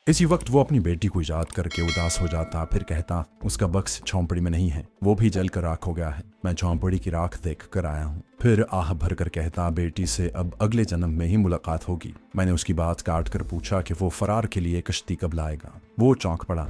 इसी वक्त वो अपनी बेटी को याद करके उदास हो जाता, फिर कहता उसका बक्स झोंपड़ी में नहीं है, वो भी जल कर राख हो गया है। मैं झोंपड़ी की राख देख कर आया हूँ। फिर आह भर कर कहता बेटी से अब अगले जन्म में ही मुलाकात होगी। मैंने उसकी बात काट कर पूछा कि वो फरार के लिए कश्ती कब लाएगा। वो चौंक पड़ा।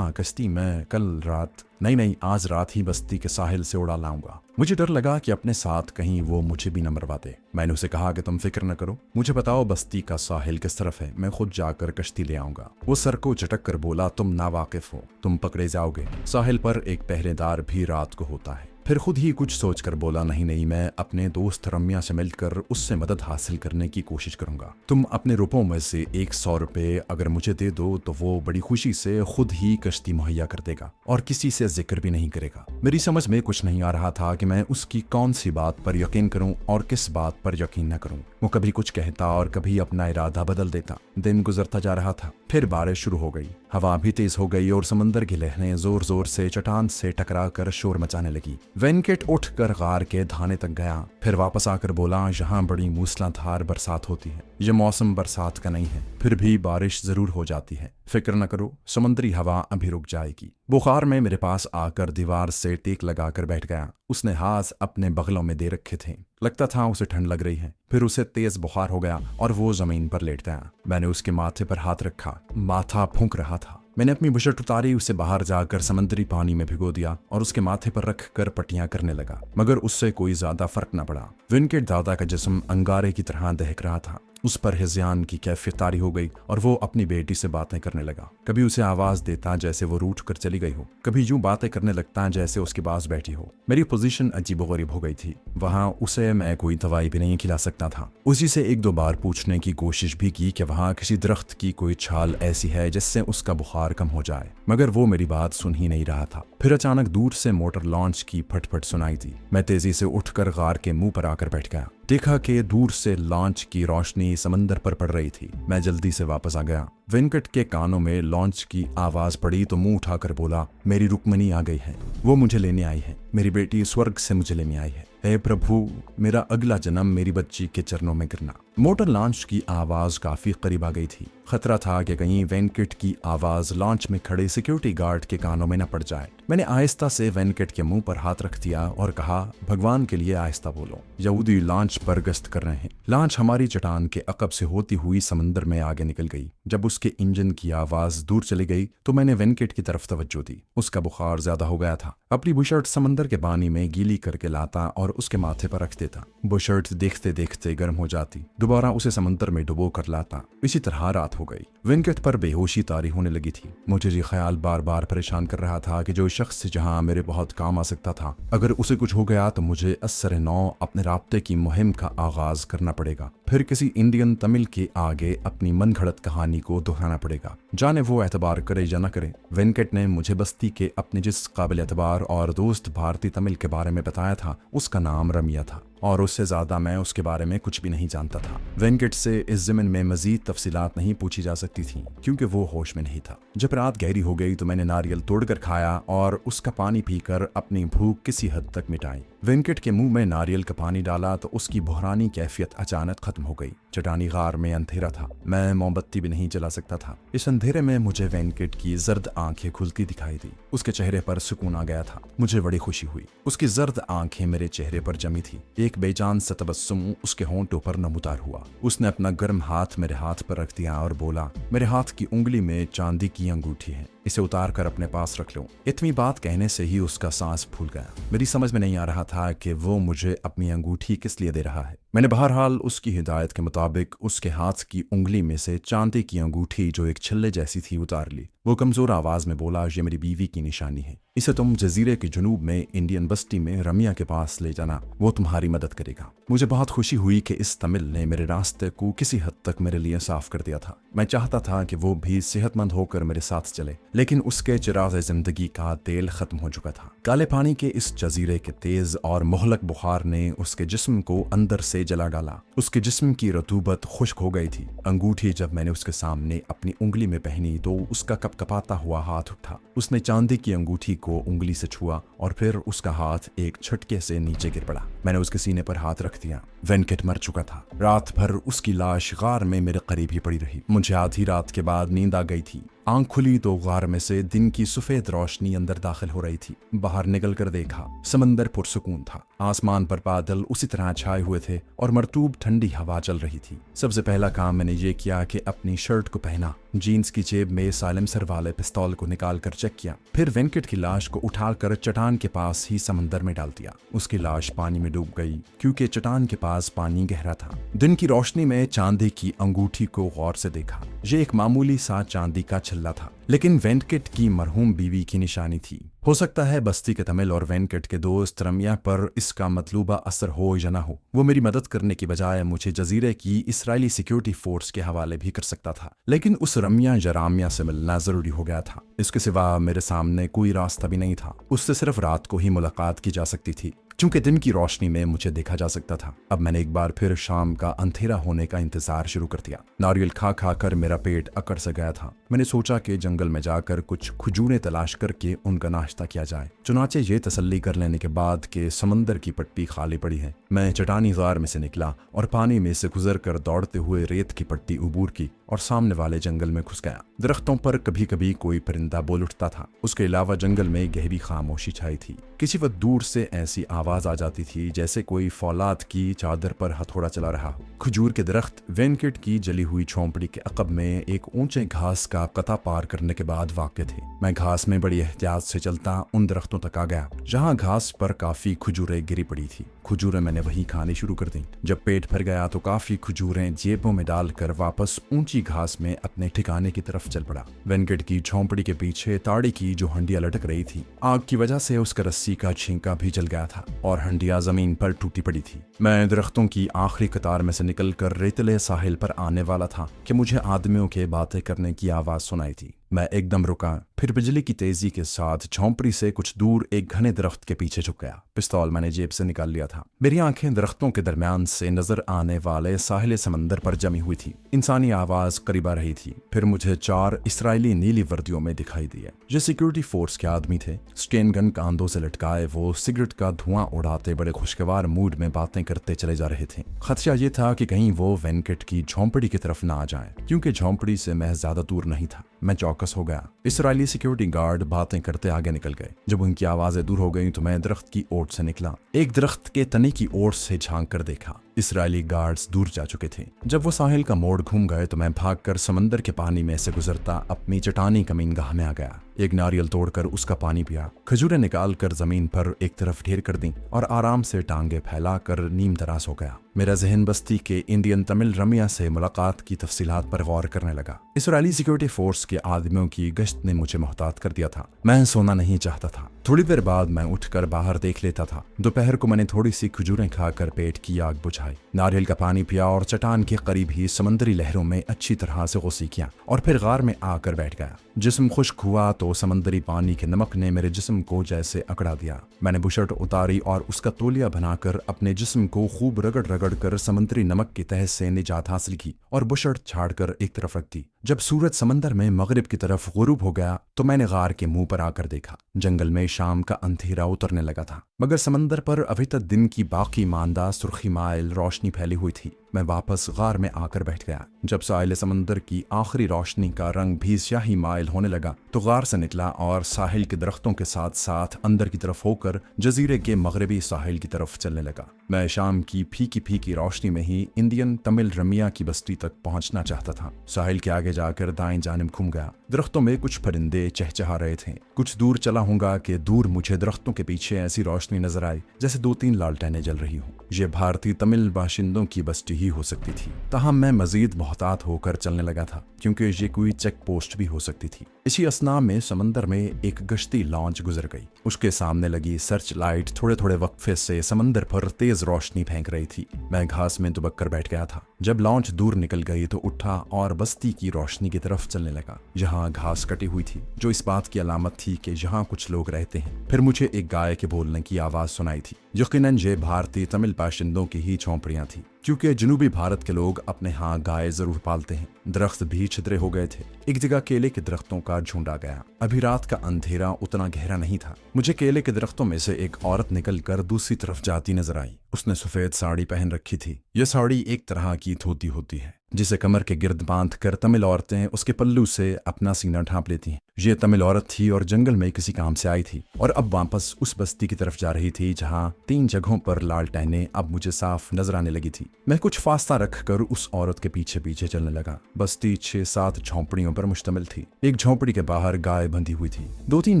कश्ती मैं कल रात नहीं, आज रात ही बस्ती के साहिल से उड़ा लाऊंगा। मुझे डर लगा कि अपने साथ कहीं वो मुझे भी न मरवा दे। मैंने उसे कहा कि तुम फिक्र न करो, मुझे बताओ बस्ती का साहिल किस तरफ है, मैं खुद जाकर कश्ती ले आऊंगा। वो सर को झटक कर बोला तुम नावाकिफ हो, तुम पकड़े जाओगे। साहिल पर एक पहरेदार भी रात को होता है। फिर खुद ही कुछ सोचकर बोला नहीं, मैं अपने दोस्त रम्या से मिलकर उससे मदद हासिल करने की कोशिश करूंगा। तुम अपने रुपयों में से 100 रुपये अगर मुझे दे दो तो वो बड़ी खुशी से खुद ही कश्ती मुहैया कर देगा और किसी से जिक्र भी नहीं करेगा। मेरी समझ में कुछ नहीं आ रहा था कि मैं उसकी कौन सी बात पर यकीन करूं और किस बात पर यकीन न करूं। वो कभी कुछ कहता और कभी अपना इरादा बदल देता। दिन गुजरता जा रहा था। फिर बारिश शुरू हो गई, हवा भी तेज हो गई और समंदर की लहरें जोर जोर से चट्टान से टकरा कर शोर मचाने लगी। वेंकट उठकर गार के धाने तक गया, फिर वापस आकर बोला यहाँ बड़ी मूसलाधार बरसात होती है, ये मौसम बरसात का नहीं है, फिर भी बारिश जरूर हो जाती है। फिक्र न करो, समुद्री हवा अभी रुक जाएगी। बुखार में मेरे पास आकर दीवार से टेक लगाकर बैठ गया। उसने हाथ अपने बगलों में दे रखे थे, लगता था उसे ठंड लग रही है। फिर उसे तेज बुखार हो गया और वो जमीन पर लेट गया। मैंने उसके माथे पर हाथ रखा, माथा फूंक रहा था। मैंने अपनी बुशर्ट उतारी, उसे बाहर जाकर समंदरी पानी में भिगो दिया और उसके माथे पर रख कर पट्टियां करने लगा, मगर उससे कोई ज्यादा फर्क न पड़ा। वेंकट दादा का जिस्म अंगारे की तरह दहक रहा था। उस पर हिज़्यान की कैफियत तारी हो गई और वो अपनी बेटी से बातें करने लगा। कभी उसे आवाज देता जैसे वो रूठ कर चली गई हो, कभी यूं बातें करने लगता जैसे उसके पास बैठी हो। मेरी पोजीशन अजीबोगरीब हो गई थी। वहां उसे मैं कोई दवाई भी नहीं खिला सकता था। उसी से 1-2 बार पूछने की कोशिश भी की कि वहां किसी दरख्त की कोई छाल ऐसी है जिससे उसका बुखार कम हो जाए, मगर वो मेरी बात सुन ही नहीं रहा था। फिर अचानक दूर से मोटर लॉन्च की फटफट सुनाई दी। मैं तेजी से उठकर गार के मुंह पर आकर बैठ गया। देखा कि दूर से लॉन्च की रोशनी समंदर पर पड़ रही थी। मैं जल्दी से वापस आ गया। वेंकट के कानों में लॉन्च की आवाज पड़ी तो मुंह उठाकर बोला मेरी रुक्मणी आ गई है, वो मुझे लेने आई है, मेरी बेटी स्वर्ग से मुझे लेने आई है। हे प्रभु, मेरा अगला जन्म मेरी बच्ची के चरणों में गिरना। मोटर लॉन्च की आवाज काफी करीब आ गई थी। खतरा था कि कहीं वेंकट की आवाज लॉन्च में खड़े सिक्योरिटी गार्ड के कानों में न पड़ जाए। मैंने आहिस्ता से वेंकट के मुंह पर हाथ रख दिया और कहा भगवान के लिए आहिस्ता बोलो, यहूदी लॉन्च पर गश्त कर रहे हैं। लॉन्च हमारी चट्टान के अकब से होती हुई समंदर में आगे निकल गई। जब उसके इंजन की आवाज दूर चली गई तो मैंने वेंकट की तरफ तवज्जो दी। उसका बुखार ज्यादा हो गया था। अपनी बुशर्ट समंदर के पानी में गीली करके लाता और उसके माथे पर रख देता। बुशर्ट देखते देखते गर्म हो जाती, दोबारा उसे समंदर में डुबो कर लाता। इसी तरह रात हो गई। वेंकट पर बेहोशी तारी होने लगी थी। मुझे ये ख्याल बार बार परेशान कर रहा था कि जो शख्स जहां मेरे बहुत काम आ सकता था, अगर उसे कुछ हो गया तो मुझे असर नौ अपने राब्ते की मुहिम का आगाज करना पड़ेगा। फिर किसी इंडियन तमिल के आगे अपनी मनगढ़ंत कहानी को दोहराना पड़ेगा, जाने वो एतबार करे या न करे। वेंकट ने मुझे बस्ती के अपने जिस काबिल एतबार और दोस्त भारतीय तमिल के बारे में बताया था, उसका नाम रमिया था और उससे ज्यादा मैं उसके बारे में कुछ भी नहीं जानता था। वेंकट से इस ज़मीन में मजीद तफसीलात नहीं पूछी जा सकती थी क्योंकि वो होश में नहीं था। जब रात गहरी हो गई तो मैंने नारियल तोड़कर खाया और उसका पानी पीकर अपनी भूख किसी हद तक मिटाई। वेंकट के मुंह में नारियल का पानी डाला तो उसकी बुहरानी कैफियत अचानक खत्म हो गई। चट्टानी गार में अंधेरा था, मैं मोमबत्ती भी नहीं जला सकता था। इस अंधेरे में मुझे वेंकट की जर्द आंखें खुलती दिखाई दी। उसके चेहरे पर सुकून आ गया था। मुझे बड़ी खुशी हुई। उसकी जर्द आंखें मेरे चेहरे पर जमी थी। एक बेजान सा तबस्सुम उसके होंठों पर नमूदार हुआ। उसने अपना गर्म हाथ मेरे हाथ पर रख दिया और बोला मेरे हाथ की उंगली में चांदी की अंगूठी है, इसे उतार कर अपने पास रख लो। इतनी बात कहने से ही उसका सांस फूल गया। मेरी समझ में नहीं आ रहा था कि वो मुझे अपनी अंगूठी किस लिए दे रहा है। मैंने बहरहाल उसकी हिदायत के मुताबिक उसके हाथ की उंगली में से चांदी की अंगूठी जो एक छल्ले जैसी थी उतार ली। वो कमजोर आवाज में बोला ये मेरी बीवी की निशानी है, इसे तुम जजीरे के जुनूब में इंडियन बस्ती में रमिया के पास ले जाना, वो तुम्हारी मदद करेगा। मुझे बहुत खुशी हुई कि इस तमिल ने मेरे रास्ते को किसी हद तक मेरे लिए साफ कर दिया था। मैं चाहता था कि वो भी सेहतमंद होकर मेरे साथ चले, लेकिन उसके चिराग जिंदगी का तेल खत्म हो चुका था। काले पानी के इस जजीरे के तेज और मोहलक बुखार ने उसके जिस्म को अंदर से जला डाला। उसके जिस्म की रतूबत खुश्क हो गई थी। अंगूठी जब मैंने उसके सामने अपनी उंगली में पहनी तो उसका कपकपाता हुआ हाथ उठा। उसने चांदी की अंगूठी को उंगली से छुआ और फिर उसका हाथ एक झटके से नीचे गिर पड़ा। मैंने उसके सीने पर हाथ रख दिया। वेंकट मर चुका था। रात भर उसकी लाश गार में मेरे करीब ही पड़ी रही। मुझे आधी रात के बाद नींद आ गई थी। आंख खुली तो गार में से दिन की सफेद रोशनी अंदर दाखिल हो रही थी। बाहर निकल कर देखा, समंदर पुरसुकून था। आसमान पर बादल उसी तरह छाए हुए थे और मरतूब ठंडी हवा चल रही थी। सबसे पहला काम मैंने ये किया कि अपनी शर्ट को पहना, जीन्स की जेब में साइलेंसर वाले पिस्तौल को निकाल कर चेक किया, फिर वेंकट की लाश को उठाकर चट्टान के पास ही समंदर में डाल दिया। उसकी लाश पानी में डूब गई क्योंकि चट्टान के पास पानी गहरा था। दिन की रोशनी में चांदी की अंगूठी को गौर से देखा। ये एक मामूली सा चांदी का छल्ला था, लेकिन वेंकट की मरहूम बीवी की निशानी थी। हो सकता है बस्ती के तमिल और वेंकट के दोस्त रम्या पर इसका मतलूबा असर हो या ना हो। वो मेरी मदद करने की बजाय मुझे जजीरे की इस्राएली सिक्योरिटी फोर्स के हवाले भी कर सकता था, लेकिन उस रम्या या राम्या से मिलना जरूरी हो गया था। इसके सिवा मेरे सामने कोई रास्ता भी नहीं था। उससे सिर्फ रात को ही मुलाकात की जा सकती थी, क्योंकि दिन की रोशनी में मुझे देखा जा सकता था। अब मैंने एक बार फिर शाम का अंधेरा होने का इंतजार शुरू कर दिया। नारियल खा खा कर मेरा पेट अकड़ सा गया था। मैंने सोचा कि जंगल में जाकर कुछ खजूरें तलाश करके उनका नाश्ता किया जाए। चुनाचे ये तसल्ली कर लेने के बाद कि समंदर की पट्टी खाली पड़ी है, मैं चट्टानी गार में से निकला और पानी में से गुजर कर दौड़ते हुए रेत की पट्टी उबूर की और सामने वाले जंगल में घुस गया। दरख्तों पर कभी कभी कोई परिंदा बोल उठता था। उसके अलावा जंगल में गहरी खामोशी छाई थी। किसी वक्त दूर से ऐसी आवाज आ जाती थी जैसे कोई फौलाद की चादर पर हथौड़ा चला रहा हो। खजूर के दरख्त वेंकट की जली हुई झोंपड़ी के अकब में एक ऊंचे घास का कता पार करने के बाद वाक़ थे। मैं घास में बड़ी एहतियात से चलता उन दरख्तों तक आ गया जहां घास पर काफी खजूरें गिरी पड़ी थी। खजूरें मैंने वहीं खानी शुरू कर दी। जब पेट भर गया तो काफी खजूरें जेबों में डालकर वापस ऊंची घास में अपने ठिकाने की तरफ चल पड़ा। वेंकट की झोंपड़ी के पीछे ताड़ी की जो हंडिया लटक रही थी, आग की वजह से उसका रस्सी का छींका भी जल गया था और हंडिया जमीन पर टूटी पड़ी थी। मैं दरख्तों की आखिरी कतार में से निकलकर रेतले साहिल पर आने वाला था कि मुझे आदमियों के बातें करने की आवाज सुनाई थी। मैं एकदम रुका, फिर बिजली की तेजी के साथ झोंपड़ी से कुछ दूर एक घने दरख्त के पीछे झुक गया। पिस्तौल मैंने जेब से निकाल लिया था। मेरी आंखें दरख्तों के दरमियान से नजर आने वाले साहिल समंदर पर जमी हुई थी। इंसानी आवाज करीब आ रही थी। फिर मुझे 4 इस्राएली नीली वर्दियों में दिखाई दिए। जो सिक्योरिटी फोर्स के आदमी थे। स्टेन गन कांधों से लटकाए वो सिगरेट का धुआं उड़ाते बड़े खुशगवार मूड में बातें करते चले जा रहे थे। खदशा ये था कि कहीं वो वेंकट की झोंपड़ी की तरफ ना आ जाए, क्योंकि झोंपड़ी से महज ज्यादा दूर नहीं था। मैं चौकस हो गया। इस्राएली सिक्योरिटी गार्ड बातें करते आगे निकल गए। जब उनकी आवाजें दूर हो गईं तो मैं दरख्त की ओट से निकला। एक दरख्त के तने की ओर से झांक कर देखा। इस्राएली गार्ड्स दूर जा चुके थे। जब वो साहिल का मोड़ घूम गए तो मैं भागकर समंदर के पानी में से गुजरता अपनी चट्टानी कमीनगाह में आ गया। एक नारियल तोड़कर उसका पानी पिया, खजूरें निकालकर जमीन पर एक तरफ ढेर कर दी और आराम से टांगे फैलाकर नीम तरास हो गया। मेरा जहन बस्ती के इंडियन तमिल रमिया से मुलाकात की तफसीलात पर गौर करने लगा। इस्राएली सिक्योरिटी फोर्स के आदमियों की गश्त ने मुझे मोहतात कर दिया था। मैं सोना नहीं चाहता था। थोड़ी देर बाद मैं उठकर बाहर देख लेता था। दोपहर को मैंने थोड़ी सी खजूरें खाकर पेट की आग बुझाई, नारियल का पानी पिया और चट्टान के करीब ही समंदरी लहरों में अच्छी तरह से गुस्सी किया और फिर गार में आकर बैठ गया। जिस्म खुश्क हुआ तो समंदरी पानी के नमक ने मेरे जिस्म को जैसे अकड़ा दिया। मैंने बुशर्ट उतारी और उसका तौलिया बनाकर अपने जिस्म को खूब रगड़ रगड़ कर समंदरी नमक की तह से निजात हासिल की और बुशर्ट छाड़कर एक तरफ रख दी। जब सूरज समंदर में मगरिब की तरफ गुरूब हो गया तो मैंने गार के मुंह पर आकर देखा। जंगल में शाम का अंधेरा उतरने लगा था, मगर समंदर पर अभी तक दिन की बाकी मांदा सुर्खी माइल रोशनी फैली हुई थी। मैं वापस गार में आकर बैठ गया। जब साहिल समंदर की आखिरी रोशनी का रंग भी स्याही माइल होने लगा तो गार से निकला और साहिल के दरख्तों के साथ साथ अंदर की तरफ होकर जजीरे के मगरबी साहिल की तरफ चलने लगा। मैं शाम की फीकी फीकी रोशनी में ही इंडियन तमिल रमिया की बस्ती तक पहुंचना चाहता था। साहिल के आगे जाकर दाएं जानिब घूम गया। दरख्तों में कुछ परिंदे चहचहा रहे थे। कुछ दूर चला हूंगा कि दूर मुझे दरख्तों के पीछे ऐसी रोशनी नजर आई जैसे 2-3 लालटेनें जल रही हों। ये भारतीय तमिल बाशिंदों की बस्ती ही हो सकती थी। ताहम मैं मजीद मोहतात होकर चलने लगा था, क्योंकि ये कोई चेक पोस्ट भी हो सकती थी। इसी असना में समंदर में एक गश्ती लॉन्च गुजर गई। उसके सामने लगी सर्च लाइट थोड़े थोड़े वक्फे से समंदर पर तेज रोशनी फेंक रही थी। मैं घास में दुबक कर बैठ गया था। जब लॉन्च दूर निकल गई तो उठा और बस्ती की रोशनी की तरफ चलने लगा, जहाँ घास कटी हुई थी, जो इस बात की अलामत थी कि जहाँ कुछ लोग रहते हैं। फिर मुझे एक गाय के बोलने की आवाज सुनाई थी। यकीनन ये भारतीय तमिल बाशिंदों की ही झोंपड़ियां थी, क्योंकि जनूबी भारत के लोग अपने यहाँ गाय जरूर पालते हैं। दरख्त भी छितरे हो गए थे। एक जगह केले के दरख्तों का झुंड आ गया। अभी रात का अंधेरा उतना गहरा नहीं था। मुझे केले के दरख्तों में से एक औरत निकलकर दूसरी तरफ जाती नजर आई। उसने सफेद साड़ी पहन रखी थी। यह साड़ी एक तरह की धोती होती है, जिसे कमर के गिर्द बांध कर तमिल औरतें उसके पल्लू से अपना सीना ढांप लेती हैं। ये तमिल औरत थी और जंगल में किसी काम से आई थी और अब वापस उस बस्ती की तरफ जा रही थी जहाँ 3 जगहों पर लालटेनें अब मुझे साफ नजर आने लगी थी। मैं कुछ फासला रखकर उस औरत के पीछे पीछे चलने लगा। बस्ती 6-7 झोंपड़ियों पर मुश्तमिल थी। एक झोंपड़ी के बाहर गाय बंधी हुई थी। 2-3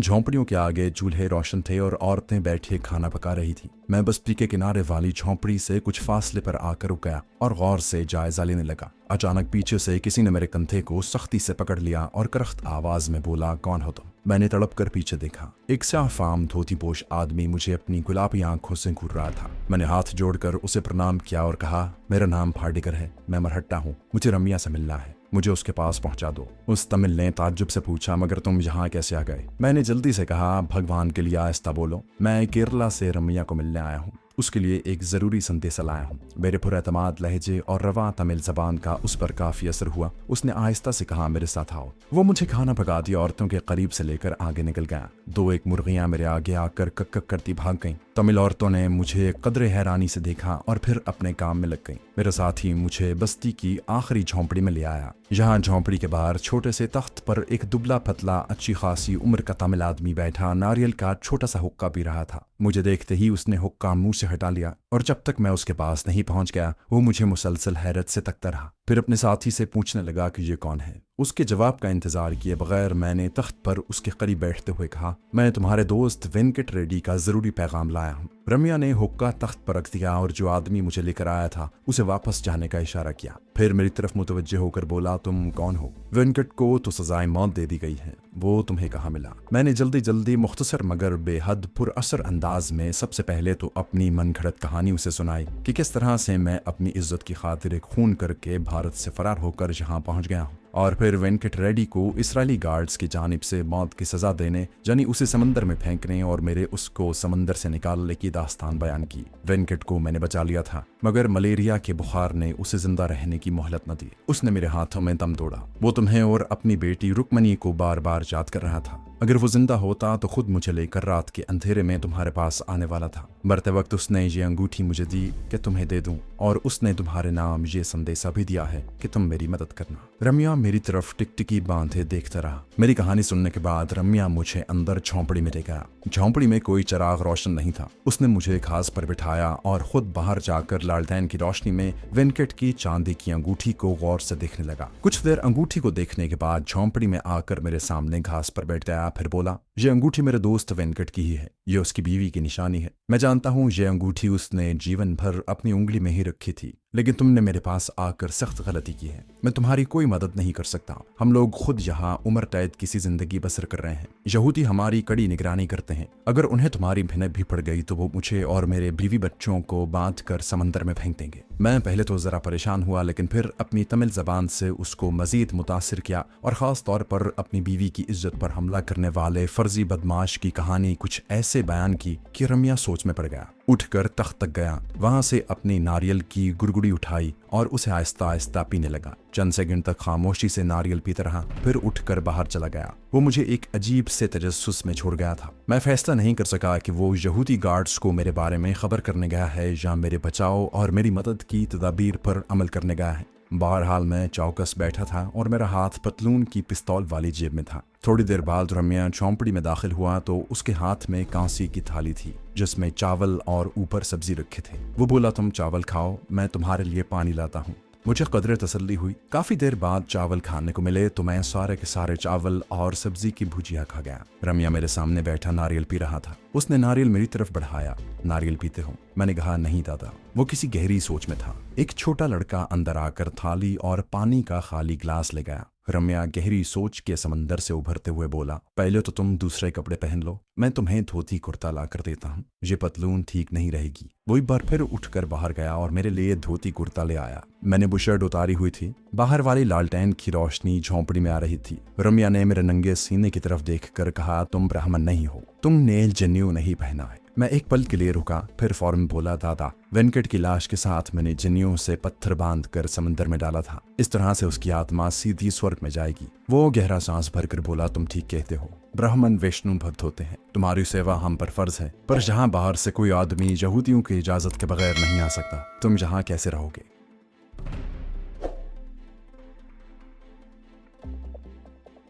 झोंपड़ियों के आगे चूल्हे रोशन थे और औरतें बैठे खाना पका रही थी। मैं बस्ती के किनारे वाली झोंपड़ी से कुछ फासले पर आकर रुक गया और गौर से जायजा लेने लगा। अचानक पीछे से किसी ने मेरे कंधे को सख्ती से पकड़ लिया और करख्त आवाज में बोला, कौन हो तुम? मैंने तड़प कर पीछे देखा। एक स्याह-फाम धोतीपोश आदमी मुझे अपनी गुलाबी आंखों से घूर रहा था। मैंने हाथ जोड़कर उसे प्रणाम किया और कहा, मेरा नाम फार्डिकर है, मैं मरहट्टा हूँ, मुझे रमिया से मिलना है, मुझे उसके पास पहुंचा दो। उस तमिल ने ताज्जुब से पूछा, मगर तुम यहाँ कैसे आ गए? मैंने जल्दी से कहा, भगवान के लिए आहिस्ता बोलो, मैं केरला से रमिया को मिलने आया हूँ, उसके लिए एक जरूरी संदेश लाया हूँ। मेरे पुरएतमाद लहजे और रवा तमिल जबान का उस पर काफी असर हुआ। उसने आहिस्ता से कहा, मेरे साथ आओ। वो मुझे खाना पकाती औरतों के करीब से लेकर आगे निकल गया। 2-1 मुर्गियां मेरे आगे आकर कक कक करती भाग गईं। तमिल औरतों ने मुझे कदरे हैरानी से देखा और फिर अपने काम में लग गईं। मेरा साथी मुझे बस्ती की आखिरी झोंपड़ी में ले आया। यहाँ झोंपड़ी के बाहर छोटे से तख्त पर एक दुबला पतला अच्छी खासी उम्र का तमिल आदमी बैठा नारियल का छोटा सा हुक्का पी रहा था। मुझे देखते ही उसने हुक्का मुंह से हटा लिया और जब तक मैं उसके पास नहीं पहुंच गया वो मुझे मुसलसल हैरत से तकता रहा। फिर अपने साथी से पूछने लगा कि ये कौन है। उसके जवाब का इंतजार किए बगैर मैंने तख्त पर उसके करीब बैठते हुए कहा, मैं तुम्हारे दोस्त वेंकट रेड्डी का जरूरी पैगाम लाया हूँ। रमिया ने हुक्का तख्त पर रख दिया और जो आदमी मुझे लेकर आया था उसे वापस जाने का इशारा किया। फिर मेरी तरफ मुतवज्जे होकर बोला, तुम कौन हो? वेंकट को तो सजाए मौत दे दी गई है, वो तुम्हें कहाँ मिला? मैंने जल्दी जल्दी मुख्तसर मगर बेहद पुरअसर अंदाज में सबसे पहले तो अपनी मनगढ़ंत कहानी उसे सुनाई कि किस तरह से मैं अपनी इज्जत की खातिर एक खून करके भारत से फरार होकर यहाँ पहुँच गया हूँ। और फिर वेंकट रेड्डी को इसराइली गार्ड्स की जानिब से मौत की सजा देने यानी उसे समंदर में फेंकने और मेरे उसको समंदर से निकालने की दास्तान बयान की। वेंकट को मैंने बचा लिया था मगर मलेरिया के बुखार ने उसे जिंदा रहने की मोहलत न दी। उसने मेरे हाथों में दम तोड़ा। वो तुम्हें और अपनी बेटी रुक्मणी को बार बार याद कर रहा था। अगर वो जिंदा होता तो खुद मुझे लेकर रात के अंधेरे में तुम्हारे पास आने वाला था। मरते वक्त उसने ये अंगूठी मुझे दी कि तुम्हें दे दूं और उसने तुम्हारे नाम ये संदेशा भी दिया है कि तुम मेरी मदद करना। रमिया मेरी तरफ टिकटिकी बांधे देखता रहा। मेरी कहानी सुनने के बाद रमिया मुझे अंदर झोंपड़ी में ले गया। झोंपड़ी में कोई चिराग रोशन नहीं था। उसने मुझे घास पर बिठाया और खुद बाहर जाकर लालटेन की रोशनी में वेंकट की चांदी की अंगूठी को गौर से देखने लगा। कुछ देर अंगूठी को देखने के बाद झोंपड़ी में आकर मेरे सामने घास पर बैठ गया। फिर बोला, ये अंगूठी मेरे दोस्त वेंकट की ही है, ये उसकी बीवी की निशानी है। मैं जानता हूँ ये अंगूठी उसने जीवन भर अपनी उंगली में ही रखी थी, लेकिन तुमने मेरे पास आकर सख्त गलती की है। मैं तुम्हारी कोई मदद नहीं कर सकता। हम लोग खुद यहाँ उम्र कैद किसी जिंदगी बसर कर रहे हैं। यहूदी हमारी कड़ी निगरानी करते हैं। अगर उन्हें तुम्हारी भिनक भी पड़ गई तो वो मुझे और मेरे बीवी बच्चों को बांध कर समंदर में फेंक देंगे। मैं पहले तो जरा परेशान हुआ, लेकिन फिर अपनी तमिल जबान से उसको मजीद मुतासिर किया और खास तौर पर अपनी बीवी की इज्जत पर हमला करने वाले फर्जी बदमाश की कहानी कुछ ऐसे बयान की कि रमिया सोच में पड़ गया। उठकर तख्त तक गया, वहां से अपनी नारियल की गुड़गुड़ी उठाई और उसे आहिस्ता आहिस्ता पीने लगा। चंद सेकंड तक खामोशी से नारियल पीता रहा, फिर उठकर बाहर चला गया। वो मुझे एक अजीब से तजस्सुस में छोड़ गया था। मैं फैसला नहीं कर सका कि वो यहूदी गार्ड्स को मेरे बारे में खबर करने गया है या मेरे बचाव और मेरी मदद की तदाबीर पर अमल करने गया है। बहरहाल मैं चौकस बैठा था और मेरा हाथ पतलून की पिस्तौल वाली जेब में था। थोड़ी देर बाद रमिया झोंपड़ी में दाखिल हुआ तो उसके हाथ में कांसी की थाली थी जिसमें चावल और ऊपर सब्जी रखे थे। वो बोला, तुम चावल खाओ, मैं तुम्हारे लिए पानी लाता हूँ। मुझे कदरे तसल्ली हुई। काफी देर बाद चावल खाने को मिले तो मैं सारे के सारे चावल और सब्जी की भुजिया खा गया। रमिया मेरे सामने बैठा नारियल पी रहा था। उसने नारियल मेरी तरफ बढ़ाया। नारियल पीते हो? मैंने कहा, नहीं दादा। वो किसी गहरी सोच में था। एक छोटा लड़का अंदर आकर थाली और पानी का खाली ग्लास ले गया। रम्या गहरी सोच के समंदर से उभरते हुए बोला, पहले तो तुम दूसरे कपड़े पहन लो, मैं तुम्हें धोती कुर्ता ला कर देता हूँ। ये पतलून ठीक नहीं रहेगी। वो एक बार फिर उठकर बाहर गया और मेरे लिए धोती कुर्ता ले आया। मैंने बुशर्ट उतारी हुई थी। बाहर वाली लालटेन की रोशनी झोंपड़ी में आ रही थी। रम्या ने मेरे नंगे सीने की तरफ देखकर कहा, तुम ब्राह्मण नहीं हो, तुमने जनेऊ नहीं पहना है। मैं एक पल के लिए रुका, फिर फौरन बोला, दादा, वेंकट की लाश के साथ मैंने जनेऊ से पत्थर बांध कर समंदर में डाला था। इस तरह से उसकी आत्मा सीधी स्वर्ग में जाएगी। वो गहरा सांस भरकर बोला, तुम ठीक कहते हो, ब्राह्मण वैष्णु भक्त होते हैं, तुम्हारी सेवा हम पर फर्ज है, पर जहाँ बाहर से कोई आदमी यहूदियों की इजाजत के बगैर नहीं आ सकता, तुम यहाँ कैसे रहोगे?